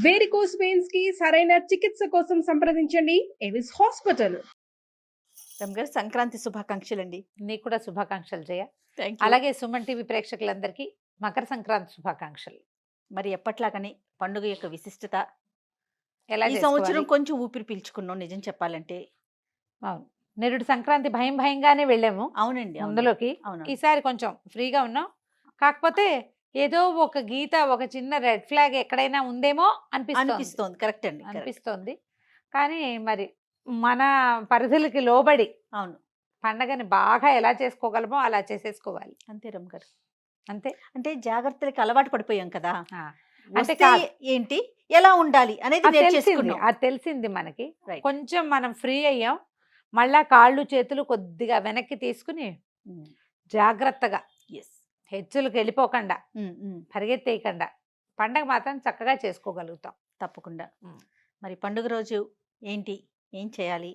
Varicose veins కి సరైన చికిత్స కోసం సంప్రదించండి ఎవిస్ హాస్పిటల్. రమ్గారు సంక్రాంతి శుభాకాంక్షలండి. నీకు కూడా శుభాకాంక్షలు జయ. Thank you. అలాగే సుమన్ టీవీ ప్రేక్షకులందరికీ మకర సంక్రాంతి శుభాకాంక్షలు. మరి ఎప్పట్లాగనే పండుగ యొక్క విశిష్టత ఎలా ఈ చేసుకోవాలి? సంవత్సరం కొంచెం ఊపిరి పీల్చుకున్నాం నిజం చెప్పాలంటే. అవును, నిరుడు సంక్రాంతి భయంగానే వెళ్ళాము అవునండి, అవును. ముందులోకి. అవును. ఈసారి కొంచెం ఫ్రీగా ఉన్నాం. కాకపోతే ఏదో ఒక గీత, ఒక చిన్న రెడ్ ఫ్లాగ్ ఎక్కడైనా ఉందేమో అనిపిస్తోంది. కరెక్ట్ అండి, correct. అనిపిస్తోంది. కానీ మరి మన పరిధులకి లోబడి అవును, పండగని బాగా ఎలా చేసుకోగలమో అలా చేసేసుకోవాలి. అంతే రమ్గారు. అంతే. అంటే జాగ్రత్తలకి అలవాటు పడిపోయాం కదా. ఆ, అంటే అంటే కాదు. ఏంటి ఎలా ఉండాలి అనేది అది తెలిసింది, నేర్చేసుకున్నాం. అది తెలిసింది మనకి. Right. కొంచెం మనం ఫ్రీ అయ్యాం. మళ్ళా కాళ్ళు చేతులు కొద్దిగా వెనక్కి తీసుకుని జాగ్రత్తగా Yes. హెచ్చులకు వెళ్ళిపోకుండా, పరిగెత్తేయకుండా పండగ మాత్రం చక్కగా చేసుకోగలుగుతాం. తప్పకుండా. మరి పండుగ రోజు ఏంటి, ఏం చేయాలి?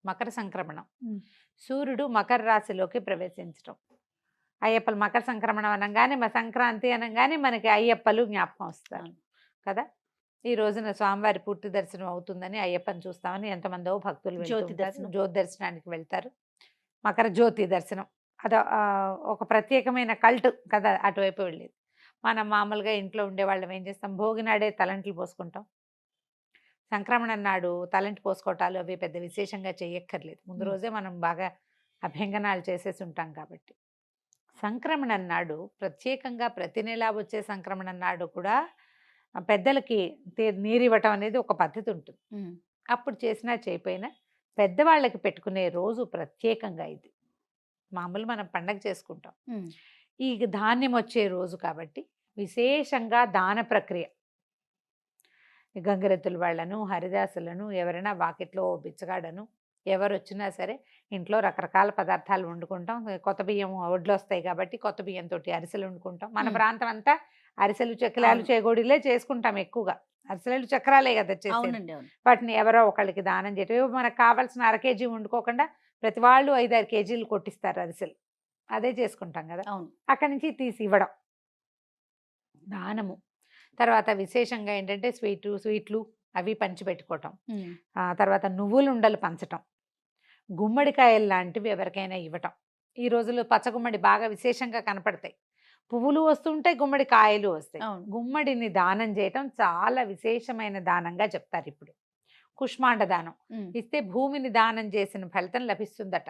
మకర సంక్రమణం. సూర్యుడు మకర రాశిలోకి ప్రవేశించడం. అయ్యప్పలు మకర సంక్రమణం అనగానే, మా సంక్రాంతి అనగానే మనకి అయ్యప్పలు జ్ఞాపకం వస్తారు కదా. ఈ రోజున స్వామివారి పూర్తి దర్శనం అవుతుందని అయ్యప్పని చూస్తామని ఎంతమందో భక్తులు జ్యోతి దర్శనం. జ్యోతి దర్శనానికి వెళ్తారు. మకర జ్యోతి దర్శనం అది ఒక ప్రత్యేకమైన కల్ట్ కదా అటువైపు వెళ్ళేది. మనం మామూలుగా ఇంట్లో ఉండేవాళ్ళం ఏం చేస్తాం, భోగి నాడే తలంట్లు పోసుకుంటాం. సంక్రమణం నాడు తలంటి పోసుకోవటాలు అవి పెద్ద విశేషంగా చేయక్కర్లేదు. ముందు రోజే మనం బాగా అభ్యంగనాలు చేసేసి ఉంటాం కాబట్టి. సంక్రమణం నాడు ప్రత్యేకంగా ప్రతి నెలా వచ్చే సంక్రమణం నాడు కూడా పెద్దలకి నీరివ్వటం అనేది ఒక పద్ధతి ఉంటుంది. అప్పుడు చేసినా చేయపోయినా పెద్దవాళ్ళకి పెట్టుకునే రోజు ప్రత్యేకంగా ఇది. మామూలు మనం పండగ చేసుకుంటాం, ఈ ధాన్యం వచ్చే రోజు కాబట్టి విశేషంగా దాన ప్రక్రియ. గంగరెద్దుల వాళ్ళను, హరిదాసులను, ఎవరైనా వాకిట్లో బిచ్చగాడను ఎవరు వచ్చినా సరే ఇంట్లో రకరకాల పదార్థాలు వండుకుంటాం. కొత్త బియ్యం ఒడ్లు వస్తాయి కాబట్టి కొత్త బియ్యంతో అరిసెలు వండుకుంటాం. మన ప్రాంతం అంతా అరిసెలు, చక్రాలు, చేగోడీలే చేసుకుంటాం ఎక్కువగా. అరిసెలు చక్రాలే కదా చేసేది. వాటిని ఎవరో ఒకళ్ళకి దానం చేయటం. మనకు కావాల్సిన 1/2 కేజీ వండుకోకుండా ప్రతి వాళ్ళు 5-6 కేజీలు కొట్టిస్తారు అరిసెలు. అదే చేసుకుంటాం కదా. అక్కడి నుంచి తీసి ఇవ్వడం దానము. తర్వాత విశేషంగా ఏంటంటే స్వీట్లు అవి పంచిపెట్టుకోవటం. తర్వాత నువ్వులు ఉండలు పంచటం, గుమ్మడికాయలు లాంటివి ఎవరికైనా ఇవ్వటం. ఈ రోజుల్లో పచ్చగుమ్మడి బాగా విశేషంగా కనపడతాయి. పువ్వులు వస్తుంటే గుమ్మడికాయలు వస్తాయి. గుమ్మడిని దానం చేయటం చాలా విశేషమైన దానంగా చెప్తారు ఇప్పుడు. కుష్మాండ దానం ఇస్తే భూమిని దానం చేసిన ఫలితం లభిస్తుందట.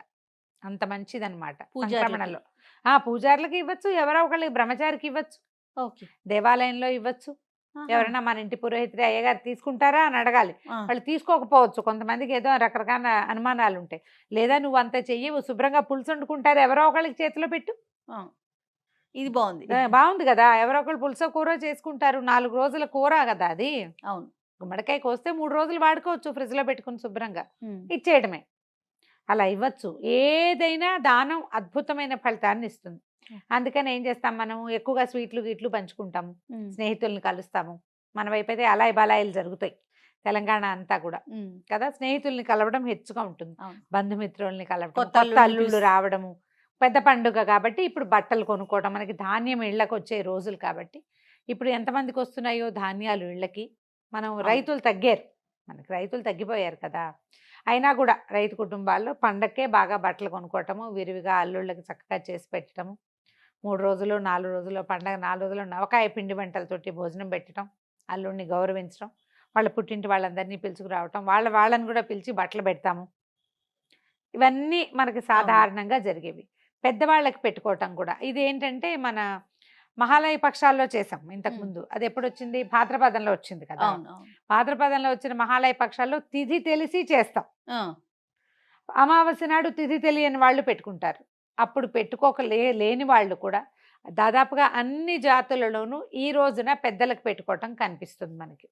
అంత మంచిదన్నమాట. సంక్రమణలో పూజారులకి ఇవ్వచ్చు, ఎవరో ఒకళ్ళకి బ్రహ్మచారికి ఇవ్వచ్చు, దేవాలయంలో ఇవ్వచ్చు. ఎవరైనా మన ఇంటి పురోహితుడు అయ్యగారు తీసుకుంటారా అని అడగాలి. వాళ్ళు తీసుకోకపోవచ్చు, కొంతమందికి ఏదో రకరకాల అనుమానాలు ఉంటాయి. లేదా నువ్వు అంత చెయ్యవు, శుభ్రంగా పులుసు వండుకుంటారు, ఎవరో ఒకళ్ళకి చేతిలో పెట్టు. ఇది బాగుంది కదా. ఎవరో ఒకళ్ళు పులుసో కూర చేసుకుంటారు. 4 రోజుల కూర కదా అది. అవును. గుమ్మడికాయ కోస్తే 3 రోజులు వాడుకోవచ్చు ఫ్రిడ్జ్ లో పెట్టుకుని శుభ్రంగా. ఇచ్చేయడమే. అలా ఇవ్వచ్చు. ఏదైనా దానం అద్భుతమైన ఫలితాన్ని ఇస్తుంది. అందుకని ఏం చేస్తాం, మనం ఎక్కువగా స్వీట్లు గిట్లు పంచుకుంటాము, స్నేహితుల్ని కలుస్తాము. మన వైపు అయితే అలాయి బలాయిలు జరుగుతాయి తెలంగాణ అంతా కూడా కదా. స్నేహితుల్ని కలవడం హెచ్చుగా ఉంటుంది, బంధుమిత్రుల్ని కలవడం, కొత్త అల్లుళ్ళు రావడము. పెద్ద పండుగ కాబట్టి ఇప్పుడు బట్టలు కొనుక్కోవడం, మనకి ధాన్యం ఇళ్ళకి వచ్చే రోజులు కాబట్టి. ఇప్పుడు ఎంతమందికి వస్తున్నాయో ధాన్యాలు ఇళ్ళకి. మనం రైతులు తగ్గారు, మనకి రైతులు తగ్గిపోయారు కదా. అయినా కూడా రైతు కుటుంబాల్లో పండగకే బాగా బట్టలు కొనుక్కోవటము, విరివిగా అల్లుళ్ళకి చక్కగా చేసి పెట్టడము. 3 రోజులు 4 రోజులు పండగ 4 రోజులు నవకాయ పిండి వంటలతోటి భోజనం పెట్టడం, అల్లుడిని గౌరవించడం, వాళ్ళ పుట్టింటి వాళ్ళందరినీ పిలుచుకురావటం, వాళ్ళని కూడా పిలిచి బట్టలు పెడతాము. ఇవన్నీ మనకి సాధారణంగా జరిగేవి. పెద్దవాళ్ళకి పెట్టుకోవటం కూడా ఇది ఏంటంటే మన మహాలయ పక్షాల్లో చేసాం ఇంతకుముందు. అది ఎప్పుడు వచ్చింది, భాద్రపదంలో వచ్చింది కదా. భాద్రపదంలో వచ్చిన మహాలయ పక్షాల్లో తిథి తెలిసి చేస్తాం. అమావాస్య నాడు తిథి తెలియని వాళ్ళు పెట్టుకుంటారు. అప్పుడు లేని వాళ్ళు కూడా దాదాపుగా అన్ని జాతులలోనూ ఈ రోజున పెద్దలకు పెట్టుకోవటం కనిపిస్తుంది మనకి.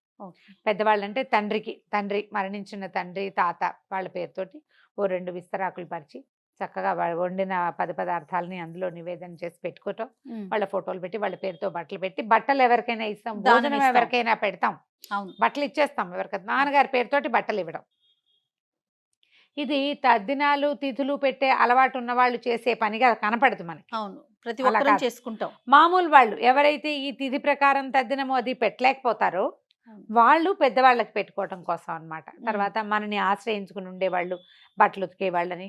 పెద్దవాళ్ళు అంటే తండ్రి మరణించిన తండ్రి, తాత వాళ్ళ పేరుతోటి 2 విస్తరాకులు పరిచి చక్కగా వండిన పదార్థాలని అందులో నివేదన చేసి పెట్టుకోవటం, వాళ్ళ ఫోటోలు పెట్టి వాళ్ళ పేరుతో బట్టలు పెట్టి, బట్టలు ఎవరికైనా ఇస్తాం, భోజనం ఎవరికైనా పెడతాం, బట్టలు ఇచ్చేస్తాం ఎవరికైనా. నాన్నగారి పేరుతోటి బట్టలు ఇవ్వడం. ఇది తద్దినాలు తిథులు పెట్టే అలవాటు ఉన్న వాళ్ళు చేసే పనిగా కనపడదు మనకి. అవును, ప్రతి ఒక్కరూ చేసుకుంటాం. మామూలు వాళ్ళు ఎవరైతే ఈ తిథి ప్రకారం తద్దినమో అది పెట్టలేకపోతారో వాళ్ళు పెద్దవాళ్ళకి పెట్టుకోవటం కోసం అన్నమాట. తర్వాత మనని ఆశ్రయించుకుని ఉండేవాళ్ళు, బట్టలు ఉతికేవాళ్ళని,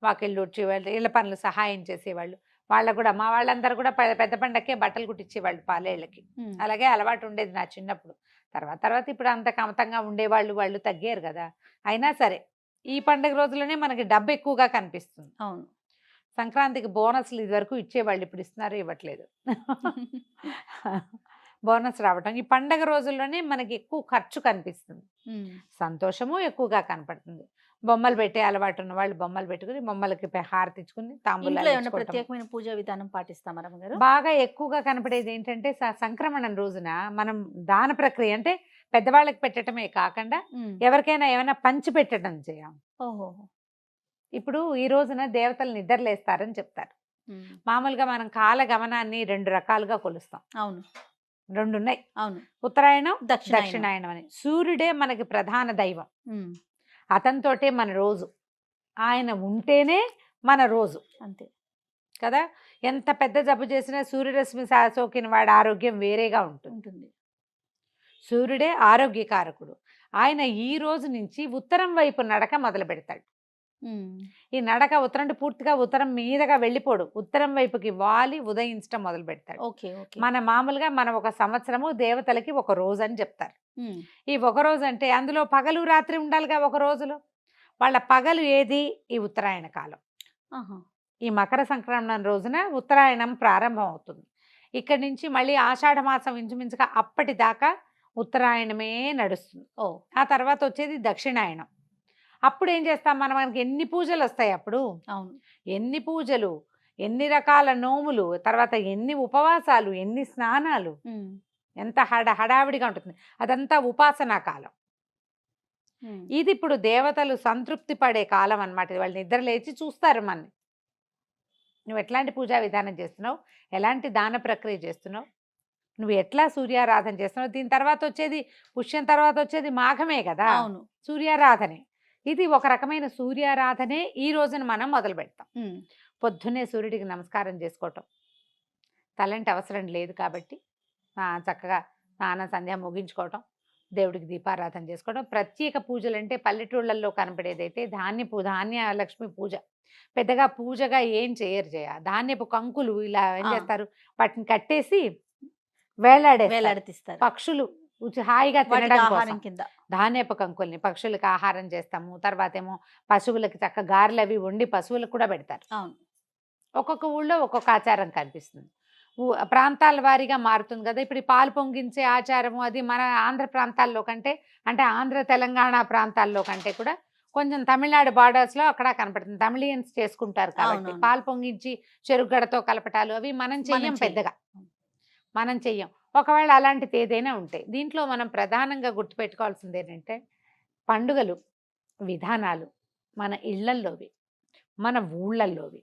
వాకిళ్ళు ఊడ్చేవాళ్ళు, ఇళ్ళ పనులు సహాయం చేసేవాళ్ళు. వాళ్ళకు కూడా మా వాళ్ళందరూ కూడా పెద్ద పండక్కే బట్టలు కుట్టించేవాళ్ళు పాలేళ్ళకి. అలాగే అలవాటు ఉండేది నా చిన్నప్పుడు. తర్వాత ఇప్పుడు అంత కమతంగా ఉండేవాళ్ళు వాళ్ళు తగ్గారు కదా. అయినా సరే ఈ పండుగ రోజుల్లోనే మనకి డబ్బు ఎక్కువగా కనిపిస్తుంది. అవును. సంక్రాంతికి బోనస్లు ఇదివరకు ఇచ్చేవాళ్ళు, ఇప్పుడు ఇస్తున్నారు ఇవ్వట్లేదు. బోనస్ రావటం ఈ పండగ రోజుల్లోనే మనకి ఎక్కువ ఖర్చు కనిపిస్తుంది, సంతోషము ఎక్కువగా కనపడుతుంది. బొమ్మలు పెట్టే అలవాటు ఉన్న వాళ్ళు బొమ్మలు పెట్టుకుని బొమ్మలకి హారతి ఇచ్చుకుని ఇంట్లో తాంబూలాలు ఏమైనా ఇచ్చుకోవటం. ప్రత్యేకమైన పూజా విధానం పాటిస్తామా రమ్మగారు? బాగా ఎక్కువగా కనపడేది ఏంటంటే సంక్రమణం రోజున మనం దాన ప్రక్రియ అంటే పెద్దవాళ్ళకి పెట్టడమే కాకుండా ఎవరికైనా ఏమైనా పంచి పెట్టడం చేయం. ఓహో. ఇప్పుడు ఈ రోజున దేవతలు నిద్రలేస్తారని చెప్తారు. మామూలుగా మనం కాల గమనాన్ని 2 రకాలుగా కొలుస్తాం. అవును. 2 ఉన్నాయి. అవును. ఉత్తరాయణం, దక్షిణాయనం. దక్షిణాయనం అని. సూర్యుడే మనకి ప్రధాన దైవం, అతనితోటే మన రోజు, ఆయన ఉంటేనే మన రోజు. అంతే కదా. ఎంత పెద్ద జబ్బు చేసినా సూర్యరశ్మి సోకిన వాడి ఆరోగ్యం వేరేగా ఉంటుంది. సూర్యుడే ఆరోగ్యకారకుడు. ఆయన ఈ రోజు నుంచి ఉత్తరం వైపు నడక మొదలు పెడతాడు. ఈ నడక ఉత్తరం పూర్తిగా ఉత్తరం మీదగా వెళ్ళిపోడు, ఉత్తరం వైపుకి వాలి ఉదయించడం మొదలు పెడతాడు. మన మామూలుగా మనం ఒక సంవత్సరము దేవతలకి ఒక రోజు అని చెప్తారు. ఈ ఒక రోజు అంటే అందులో పగలు రాత్రి ఉండాలిగా. ఒక రోజులో వాళ్ళ పగలు ఏది? ఈ ఉత్తరాయణ కాలం. ఈ మకర సంక్రమణం రోజున ఉత్తరాయణం ప్రారంభం అవుతుంది. ఇక్కడి నుంచి మళ్ళీ ఆషాఢ మాసం ఇంచుమించుగా అప్పటిదాకా ఉత్తరాయణమే నడుస్తుంది. ఆ తర్వాత వచ్చేది దక్షిణాయనం. అప్పుడు ఏం చేస్తాం మనం? మనకి ఎన్ని పూజలు వస్తాయి అప్పుడు. అవును. ఎన్ని పూజలు, ఎన్ని రకాల నోములు, తర్వాత ఎన్ని ఉపవాసాలు, ఎన్ని స్నానాలు, ఎంత హడావిడిగా ఉంటుంది. అదంతా ఉపాసనా కాలం. ఇది ఇప్పుడు దేవతలు సంతృప్తి పడే కాలం అన్నమాట. వాళ్ళు నిద్ర లేచి చూస్తారు మనని, నువ్వు ఎట్లాంటి పూజా విధానం చేస్తున్నావు, ఎలాంటి దాన ప్రక్రియ చేస్తున్నావు, నువ్వు ఎట్లా సూర్యారాధన చేస్తున్నావు. దీని తర్వాత వచ్చేది పుష్యం, తర్వాత వచ్చేది మాఘమే కదా. అవును. సూర్యారాధనే. ఇది ఒక రకమైన సూర్యారాధనే ఈ రోజున మనం మొదలు పెడతాం. పొద్దున్నే సూర్యుడికి నమస్కారం చేసుకోవటం, తలంటి అవసరం లేదు కాబట్టి చక్కగా స్నాన సంధ్య ముగించుకోవటం, దేవుడికి దీపారాధన చేసుకోవడం. ప్రత్యేక పూజలు అంటే పల్లెటూళ్ళల్లో కనపడేదైతే ధాన్య లక్ష్మి పూజ. పెద్దగా పూజగా ఏం చేయరు. ధాన్యపు కంకులు ఇలా ఏం చేస్తారు, వాటిని కట్టేసి వేలాడేస్తారు. పక్షులు హాయిగా తినడం ఆహారం కింద ధాన్యపు కంకుల్ని పక్షులకు ఆహారం చేస్తాము. తర్వాత ఏమో పశువులకి చక్క గారెలు అవి వండి పశువులకు కూడా పెడతారు. అవును. ఒక్కొక్క ఊళ్ళో ఒక్కొక్క ఆచారం కనిపిస్తుంది, ప్రాంతాల వారీగా మారుతుంది కదా. ఇప్పుడు పాలు పొంగించే ఆచారము అది మన ఆంధ్ర ప్రాంతాల్లో కంటే, అంటే ఆంధ్ర తెలంగాణ ప్రాంతాల్లో కంటే కూడా కొంచెం తమిళనాడు బార్డర్స్లో అక్కడ కనపడుతుంది. తమిళియన్స్ చేసుకుంటారు కాబట్టి పాలు పొంగించి చెరుగడతో కలపటాలు అవి మనం చెయ్యం, పెద్దగా మనం చెయ్యం. ఒకవేళ అలాంటిది ఏదైనా ఉంటాయి. దీంట్లో మనం ప్రధానంగా గుర్తుపెట్టుకోవాల్సింది ఏంటంటే పండుగలు విధానాలు మన ఇళ్లల్లోవి, మన ఊళ్ళల్లోవి,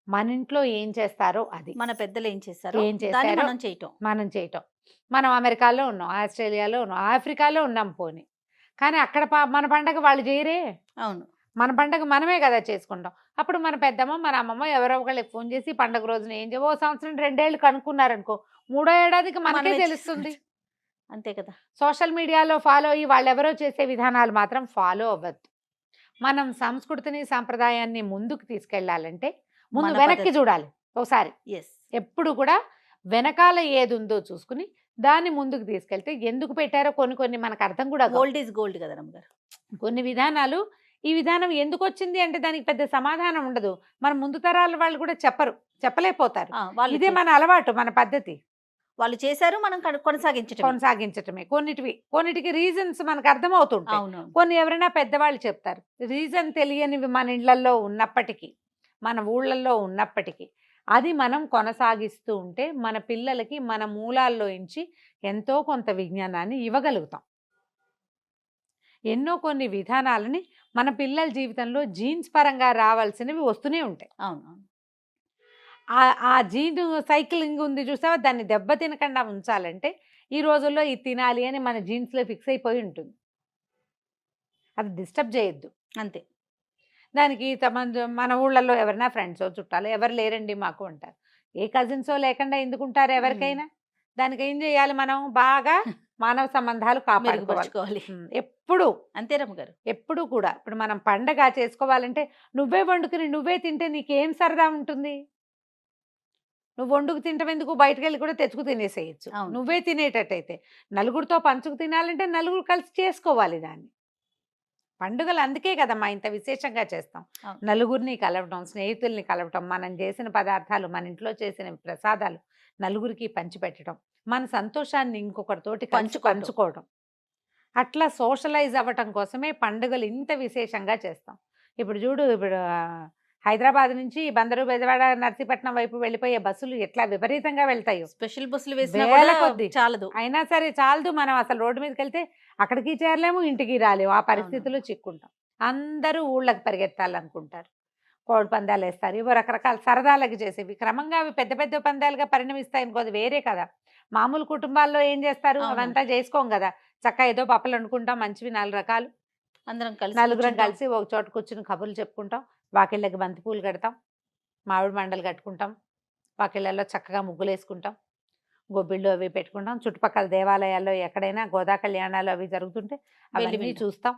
మన ఇంట్లో ఏం చేస్తారో అది, మన పెద్దలు ఏం చేస్తారో మనం చేయటం. మనం అమెరికాలో ఉన్నాం, ఆస్ట్రేలియాలో ఉన్నాం, ఆఫ్రికాలో ఉన్నాం పోనీ, కానీ అక్కడ మన పండగ వాళ్ళు చేయరే. అవును. మన పండగ మనమే కదా చేసుకుంటాం. అప్పుడు మన పెద్దమ్మ మన అమ్మమ్మ ఎవరో ఒకళ్ళకి ఫోన్ చేసి పండగ రోజున ఏం చేయవో సంవత్సరం 2 ఏళ్ళు కనుక్కున్నారనుకో, 3వ ఏడాదికి మనకే తెలుస్తుంది. అంతే కదా. సోషల్ మీడియాలో ఫాలో అయ్యి వాళ్ళు ఎవరో చేసే విధానాలు మాత్రం ఫాలో అవ్వద్దు. మనం సంస్కృతిని సాంప్రదాయాన్ని ముందుకు తీసుకెళ్లాలంటే ముందు వెనక్కి చూడాలి ఒకసారి. ఎప్పుడు కూడా వెనకాల ఏది ఉందో చూసుకుని దాన్ని ముందుకు తీసుకెళ్తే ఎందుకు పెట్టారో కొన్ని మనకు అర్థం కూడా. గోల్డ్ ఈజ్ గోల్డ్ కదా రమ్మగారు. కొన్ని విధానాలు ఈ విధానం ఎందుకు వచ్చింది అంటే దానికి పెద్ద సమాధానం ఉండదు. మన ముందు తరాల వాళ్ళు కూడా చెప్పలేకపోతారు. ఇదే మన అలవాటు, మన పద్ధతి. వాళ్ళు చేశారు, మనం కొనసాగించటమే. కొన్నిటికి రీజన్స్ మనకు అర్థమవుతుంటాయి. కొన్ని ఎవరైనా పెద్దవాళ్ళు చెప్తారు. రీజన్ తెలియనివి మన ఇళ్లలో ఉన్నప్పటికీ, మన ఊళ్ళల్లో ఉన్నప్పటికీ అది మనం కొనసాగిస్తూ ఉంటే మన పిల్లలకి మన మూలాల్లో నుంచి ఎంతో కొంత విజ్ఞానాన్ని ఇవ్వగలుగుతాం. ఎన్నో కొన్ని విధానాలని మన పిల్లల జీవితంలో జీన్స్ పరంగా రావాల్సినవి వస్తూనే ఉంటాయి. అవును. ఆ జీన్ సైక్లింగ్ ఉంది చూసావా, దాన్ని దెబ్బతినకుండా ఉంచాలంటే ఈ రోజుల్లో ఇది తినాలి అని మన జీన్స్లో ఫిక్స్ అయిపోయి ఉంటుంది. అది డిస్టర్బ్ చేయొద్దు అంతే. దానికి మన ఊళ్ళల్లో ఎవరైనా ఫ్రెండ్స్ చుట్టాలు ఎవరు లేరండి మాకు అంటారు. ఏ కజిన్సో లేకుండా ఎందుకుంటారు ఎవరికైనా. దానికి ఏం చేయాలి, మనం బాగా మానవ సంబంధాలు కాపాడుకోవాలి. మెరుగుపరుచుకోవాలి. ఎప్పుడు అంతే రమ్మగారు. ఎప్పుడు కూడా ఇప్పుడు మనం పండగ చేసుకోవాలంటే నువ్వే వండుకుని నువ్వే తింటే నీకేం సరదా ఉంటుంది? నువ్వు వండుకు తింటాం ఎందుకు, బయటకు వెళ్ళి కూడా తెచ్చుకు తినేసేయచ్చు. అవును. నువ్వే తినేటట్టయితే నలుగురితో పంచుకు తినాలంటే నలుగురు కలిసి చేసుకోవాలి దాన్ని. పండుగలు అందుకే కదమ్మా ఇంత విశేషంగా చేస్తాం. అవును. నలుగురిని కలవటం, స్నేహితుల్ని కలవటం, మనం చేసిన పదార్థాలు, మన ఇంట్లో చేసిన ప్రసాదాలు నలుగురికి పంచిపెట్టడం, మన సంతోషాన్ని ఇంకొకరితోటి పంచుకోవడం, అట్లా సోషలైజ్ అవ్వటం కోసమే పండుగలు ఇంత విశేషంగా చేస్తాం. ఇప్పుడు చూడు, ఇప్పుడు హైదరాబాద్ నుంచి బందరు, బెజవాడ, నర్సీపట్నం వైపు వెళ్ళిపోయే బస్సులు ఎట్లా విపరీతంగా వెళ్తాయో. స్పెషల్ బస్సులు వేసినా వేల కూడా కొద్దీ. చాలదు. అయినా సరే చాలదు, మనం అసలు రోడ్డు మీదకి వెళ్తే అక్కడికి చేరలేము, ఇంటికి రాలేము, ఆ పరిస్థితుల్లో చిక్కుంటాం. అందరూ ఊళ్ళకి పరిగెత్తాలనుకుంటారు, కోడి పందాలు వేస్తారు, ఇవో రకరకాల సరదాలకు చేసేవి. క్రమంగా అవి పెద్ద పెద్ద పందాలుగా పరిణమిస్తాయి అనుకో, అది వేరే కదా. మామూలు కుటుంబాల్లో ఏం చేస్తారు, అవును. అవంతా చేసుకోం కదా. చక్కగా ఏదో పప్పులు అనుకుంటాం, మంచివి 4 రకాలు, అందరం కలిసి నలుగురం కూర్చుంటాం. కలిసి ఒక చోట కూర్చుని కబుర్లు చెప్పుకుంటాం, వాకిళ్ళకి బంతిపూలు కడతాం, మామిడి మండలు కట్టుకుంటాం, వాకిళ్ళల్లో చక్కగా ముగ్గులు వేసుకుంటాం, గొబ్బిళ్ళు అవి పెట్టుకుంటాం. చుట్టుపక్కల దేవాలయాల్లో ఎక్కడైనా గోదా కళ్యాణాలు అవి జరుగుతుంటే అవన్నీ వింటాం. చూస్తాం,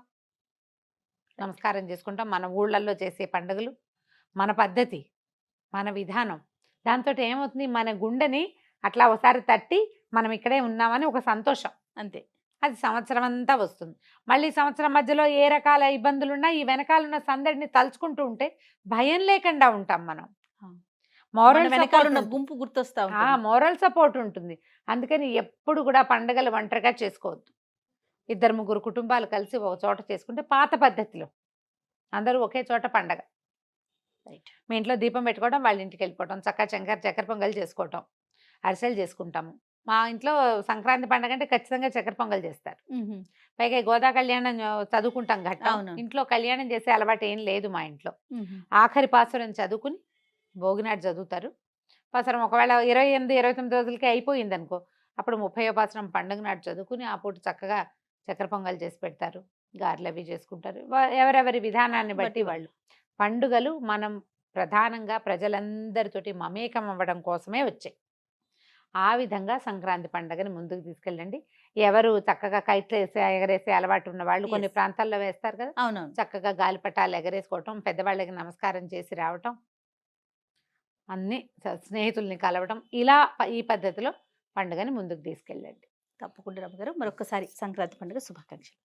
నమస్కారం చేసుకుంటాం. మన ఊళ్ళల్లో చేసే పండుగలు, మన పద్ధతి, మన విధానం, దాంతో ఏమవుతుంది, మన గుండెని అట్లా ఒకసారి తట్టి మనం ఇక్కడే ఉన్నామని ఒక సంతోషం, అంతే. అది సంవత్సరం అంతా వస్తుంది. మళ్ళీ సంవత్సరం మధ్యలో ఏ రకాల ఇబ్బందులున్నా ఈ వెనకాలన్న సందడిని తలుచుకుంటూ ఉంటే భయం లేకుండా ఉంటాం మనం. ఆ. మోరల్ మన వెనకాల ఉన్న గుంపు గుర్తొస్తా ఉంటుంది. మోరల్ సపోర్ట్ ఉంటుంది. అందుకని ఎప్పుడు కూడా పండుగలు ఒంటరిగా చేసుకోవద్దు. 2-3 కుటుంబాలు కలిసి ఒక చోట చేసుకుంటే పాత పద్ధతిలో అందరూ ఒకే చోట పండగ. రైట్. మీ ఇంట్లో దీపం పెట్టుకోవడం, వాళ్ళ ఇంటికి వెళ్ళిపోవడం, చక్కెర పొంగల్ చేసుకోవటం, అరిసెలు చేసుకుంటాము. మా ఇంట్లో సంక్రాంతి పండగ అంటే ఖచ్చితంగా చక్కెర పొంగల్ చేస్తారు. పైగా ఈ గోదా కళ్యాణం చదువుకుంటాం ఘట్టం. అవును. ఇంట్లో కళ్యాణం చేసే అలవాటు ఏం లేదు మా ఇంట్లో. ఆఖరి పాసురం చదువుకుని భోగినాడు చదువుతారు. పాసురం ఒకవేళ 28, 29 రోజులకి అయిపోయింది అనుకో, అప్పుడు 30వ పాసురం పండుగ నాడు చదువుకుని ఆ పూట చక్కగా చక్కెర పొంగల్ చేసి పెడతారు, గారెలు అవి చేసుకుంటారు. ఎవరెవరి విధానాన్ని బట్టి వాళ్ళు. పండుగలు మనం ప్రధానంగా ప్రజలందరితోటి మమేకం అవ్వడం కోసమే వచ్చాయి. ఆ విధంగా సంక్రాంతి పండుగని ముందుకు తీసుకెళ్ళండి. ఎవరు చక్కగా కైట్లు ఎగరేసే అలవాటు ఉన్న వాళ్ళు కొన్ని Yes. ప్రాంతాల్లో వేస్తారు కదా, అవునవును. చక్కగా గాలిపటాలు ఎగరేసుకోవటం, పెద్దవాళ్ళకి నమస్కారం చేసి రావటం, అన్ని స్నేహితుల్ని కలవటం, ఇలా ఈ పద్ధతిలో పండుగని ముందుకు తీసుకెళ్ళండి. తప్పకుండా రమ్మగారు. మరొకసారి సంక్రాంతి పండుగ శుభాకాంక్షలు.